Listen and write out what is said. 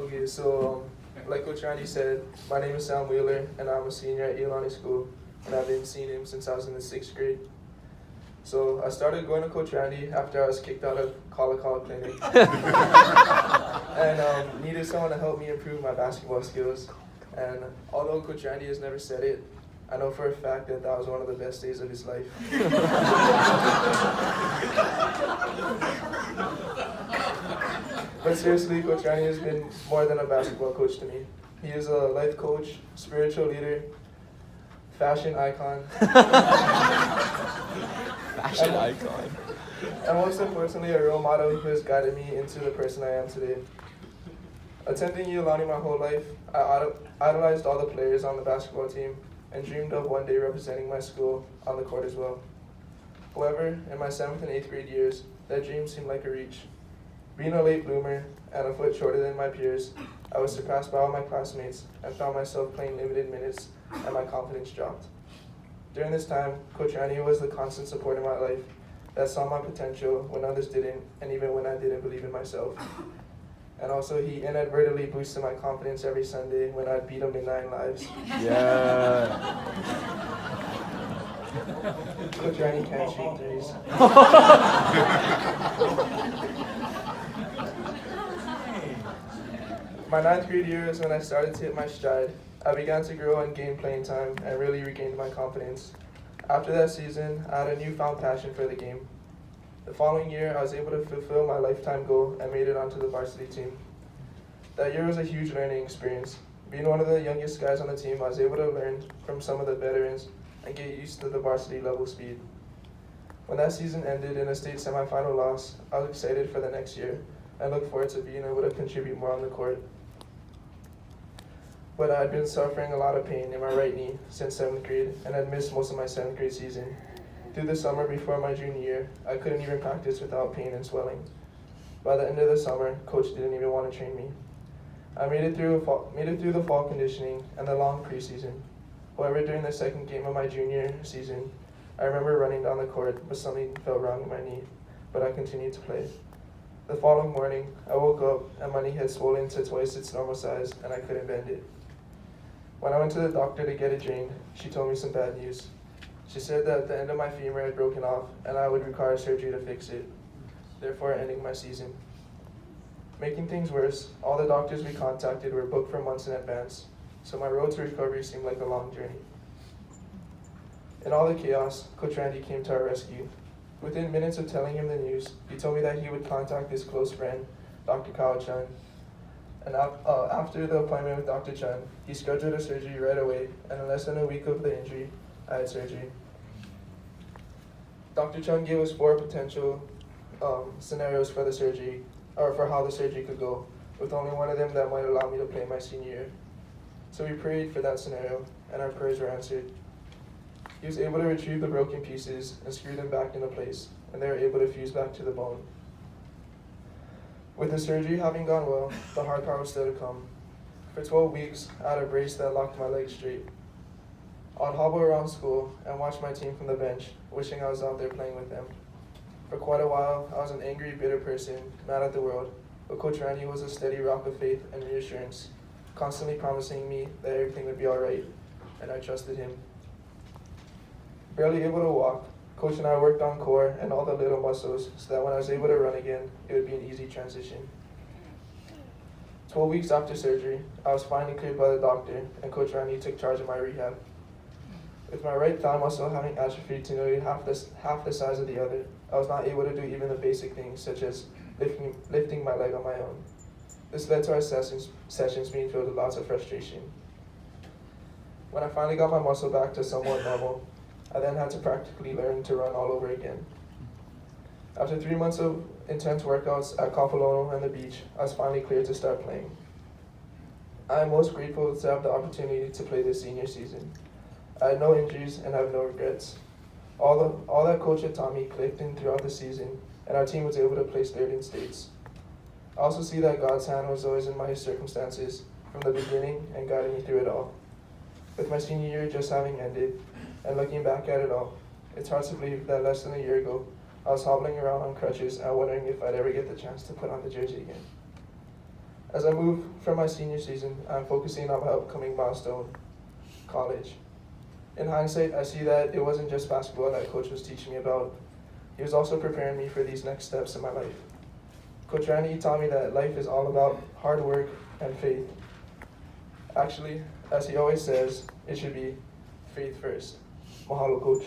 Okay, so like Coach Randy said, my name is Sam Wheeler, and I'm a senior at Iolani School, and I've been seeing him since I was in the 6th grade. So I started going to Coach Randy after I was kicked out of Kala Kala Clinic, and needed someone to help me improve my basketball skills. And although Coach Randy has never said it, I know for a fact that that was one of the best days of his life. But seriously, Coach Randy has been more than a basketball coach to me. He is a life coach, spiritual leader, fashion icon, Fashion icon. and most importantly, a role model who has guided me into the person I am today. Attending Iolani my whole life, I idolized all the players on the basketball team and dreamed of one day representing my school on the court as well. However, in my 7th and 8th grade years, that dream seemed like a reach. Being a late bloomer and a foot shorter than my peers, I was surpassed by all my classmates and found myself playing limited minutes and my confidence dropped. During this time, Coach Randy was the constant support in my life that saw my potential when others didn't, and even when I didn't believe in myself. And also, he inadvertently boosted my confidence every Sunday when I'd beat him in 9 lives. Yeah. Coach Randy can't shoot threes. My 9th grade year is when I started to hit my stride. I began to grow and gain playing time and really regained my confidence. After that season, I had a newfound passion for the game. The following year, I was able to fulfill my lifetime goal and made it onto the varsity team. That year was a huge learning experience. Being one of the youngest guys on the team, I was able to learn from some of the veterans and get used to the varsity level speed. When that season ended in a state semifinal loss, I was excited for the next year and looked forward to being able to contribute more on the court. But I had been suffering a lot of pain in my right knee since 7th grade and had missed most of my 7th grade season. Through the summer before my junior year, I couldn't even practice without pain and swelling. By the end of the summer, coach didn't even want to train me. I made it through the fall conditioning and the long preseason. However, during the second game of my junior season, I remember running down the court, but something felt wrong in my knee, but I continued to play. The following morning, I woke up and my knee had swollen to twice its normal size and I couldn't bend it. When I went to the doctor to get it drained, she told me some bad news. She said that the end of my femur had broken off and I would require surgery to fix it, therefore ending my season. Making things worse, all the doctors we contacted were booked for months in advance, so my road to recovery seemed like a long journey. In all the chaos, Coach Randy came to our rescue. Within minutes of telling him the news, he told me that he would contact his close friend, Dr. Kyle Chun. And after the appointment with Dr. Chun, he scheduled a surgery right away, and in less than a week of the injury, I had surgery. Dr. Chun gave us 4 potential scenarios for the surgery, or for how the surgery could go, with only one of them that might allow me to play my senior year. So we prayed for that scenario, and our prayers were answered. He was able to retrieve the broken pieces and screw them back into place, and they were able to fuse back to the bone. With the surgery having gone well, the hard part was still to come. For 12 weeks, I had a brace that locked my legs straight. I'd hobble around school and watch my team from the bench, wishing I was out there playing with them. For quite a while, I was an angry, bitter person, mad at the world, but Coach Randy was a steady rock of faith and reassurance, constantly promising me that everything would be alright, and I trusted him. Barely able to walk, Coach and I worked on core and all the little muscles so that when I was able to run again, it would be an easy transition. 12 weeks after surgery, I was finally cleared by the doctor, and Coach Randy took charge of my rehab. With my right thigh muscle having atrophied to nearly half the size of the other, I was not able to do even the basic things such as lifting my leg on my own. This led to our sessions being filled with lots of frustration. When I finally got my muscle back to somewhat normal, I then had to practically learn to run all over again. After 3 months of intense workouts at Kapolano and the beach, I was finally cleared to start playing. I am most grateful to have the opportunity to play this senior season. I had no injuries and have no regrets. All that coach had taught me clicked in throughout the season, and our team was able to place third in states. I also see that God's hand was always in my circumstances from the beginning and guided me through it all. With my senior year just having ended, and looking back at it all, it's hard to believe that less than a year ago, I was hobbling around on crutches and wondering if I'd ever get the chance to put on the jersey again. As I move from my senior season, I'm focusing on my upcoming milestone, college. In hindsight, I see that it wasn't just basketball that Coach was teaching me about. He was also preparing me for these next steps in my life. Coach Randy taught me that life is all about hard work and faith. Actually, as he always says, it should be faith first. Mahalo, Coach.